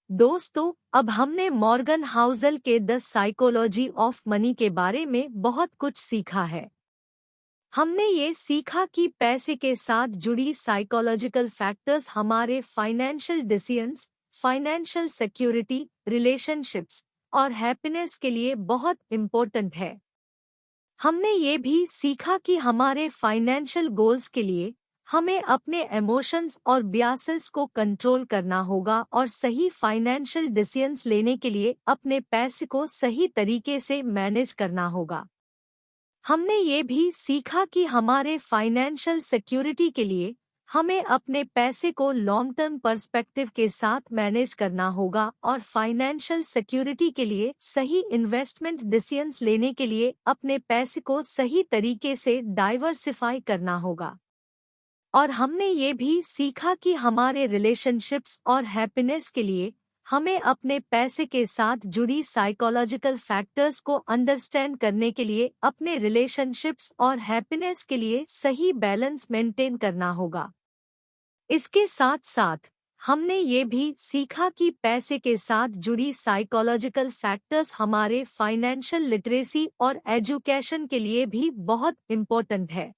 दोस्तों, अब हमने मॉर्गन हाउसल के द साइकोलॉजी ऑफ मनी के बारे में बहुत कुछ सीखा है। हमने ये सीखा कि पैसे के साथ जुड़ी साइकोलॉजिकल फैक्टर्स हमारे financial decisions, financial security, relationships और हैप्पीनेस के लिए बहुत इम्पोर्टेंट है। हमने ये भी सीखा कि हमारे फाइनेंशियल गोल्स के लिए हमें अपने इमोशंस और बियासेस को कंट्रोल करना होगा और सही फाइनेंशियल डिसीजंस लेने के लिए अपने पैसे को सही तरीके से मैनेज करना होगा। हमने ये भी सीखा कि हमारे फाइनेंशियल सिक्योरिटी के लिए हमें अपने पैसे को लॉन्ग टर्म पर्सपेक्टिव के साथ मैनेज करना होगा और फाइनेंशियल सिक्योरिटी के लिए सही इन्वेस्टमेंट डिसीजंस लेने के लिए अपने पैसे को सही तरीके से डाइवर्सिफाई करना होगा। और हमने ये भी सीखा कि हमारे रिलेशनशिप्स और हैप्पीनेस के लिए हमें अपने पैसे के साथ जुड़ी साइकोलॉजिकल फैक्टर्स को अंडरस्टैंड करने के लिए अपने रिलेशनशिप्स और हैप्पीनेस के लिए सही बैलेंस मेंटेन करना होगा। इसके साथ साथ हमने ये भी सीखा कि पैसे के साथ जुड़ी साइकोलॉजिकल फैक्टर्स हमारे फाइनेंशियल लिटरेसी और एजुकेशन के लिए भी बहुत इम्पोर्टेंट है।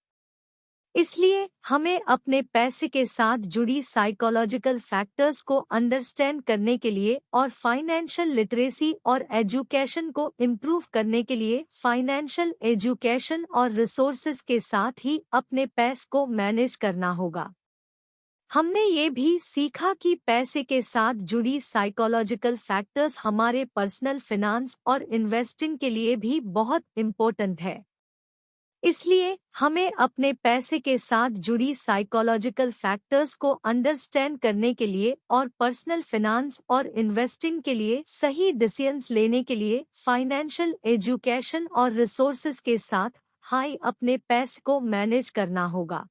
इसलिए हमें अपने पैसे के साथ जुड़ी साइकोलॉजिकल फैक्टर्स को अंडरस्टैंड करने के लिए और फाइनेंशियल लिटरेसी और एजुकेशन को इम्प्रूव करने के लिए फाइनेंशियल एजुकेशन और रिसोर्सेज के साथ ही अपने पैसे को मैनेज करना होगा। हमने ये भी सीखा कि पैसे के साथ जुड़ी साइकोलॉजिकल फैक्टर्स हमारे पर्सनल फिनांस और इन्वेस्टिंग के लिए भी बहुत इम्पोर्टेंट है। इसलिए हमें अपने पैसे के साथ जुड़ी साइकोलॉजिकल फैक्टर्स को अंडरस्टैंड करने के लिए और पर्सनल फिनांस और इन्वेस्टिंग के लिए सही डिसीजंस लेने के लिए फाइनेंशियल एजुकेशन और रिसोर्सेज के साथ अपने पैसे को मैनेज करना होगा।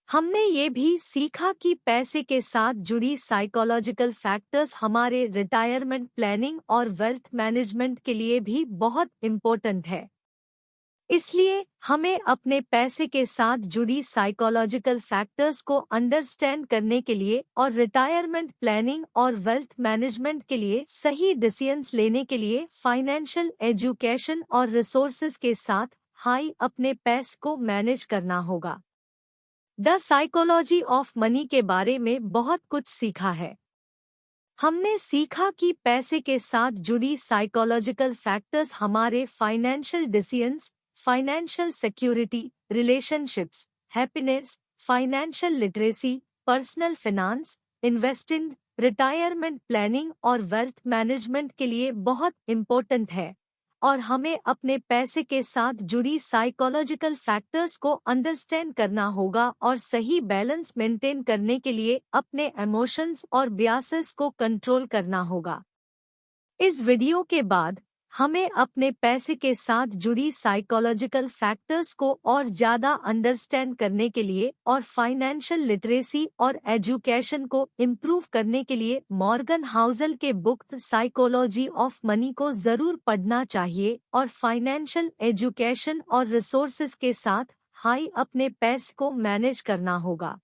हमने ये भी सीखा कि पैसे के साथ जुड़ी साइकोलॉजिकल फैक्टर्स हमारे रिटायरमेंट प्लानिंग और वेल्थ मैनेजमेंट के लिए भी बहुत इम्पोर्टेंट है। इसलिए हमें अपने पैसे के साथ जुड़ी साइकोलॉजिकल फैक्टर्स को अंडरस्टैंड करने के लिए और रिटायरमेंट प्लानिंग और वेल्थ मैनेजमेंट के लिए सही डिसीजंस लेने के लिए फाइनेंशियल एजुकेशन और रिसोर्सेज के साथ अपने पैसे को मैनेज करना होगा। द साइकोलॉजी ऑफ मनी के बारे में बहुत कुछ सीखा है। हमने सीखा कि पैसे के साथ जुड़ी साइकोलॉजिकल फैक्टर्स हमारे financial decisions, financial security, relationships, happiness, financial literacy, personal finance, investing, retirement planning और वेल्थ मैनेजमेंट के लिए बहुत इम्पोर्टेंट है और हमें अपने पैसे के साथ जुड़ी साइकोलॉजिकल फैक्टर्स को अंडरस्टैंड करना होगा और सही बैलेंस मेंटेन करने के लिए अपने इमोशंस और बियासेस को कंट्रोल करना होगा। इस वीडियो के बाद हमें अपने पैसे के साथ जुड़ी साइकोलॉजिकल फैक्टर्स को और ज़्यादा अंडरस्टैंड करने के लिए और फाइनेंशियल लिटरेसी और एजुकेशन को इम्प्रूव करने के लिए मॉर्गन हाउसल के book the psychology of money को ज़रूर पढ़ना चाहिए और फाइनेंशियल एजुकेशन और रिसोर्सेज के साथ अपने पैसे को मैनेज करना होगा।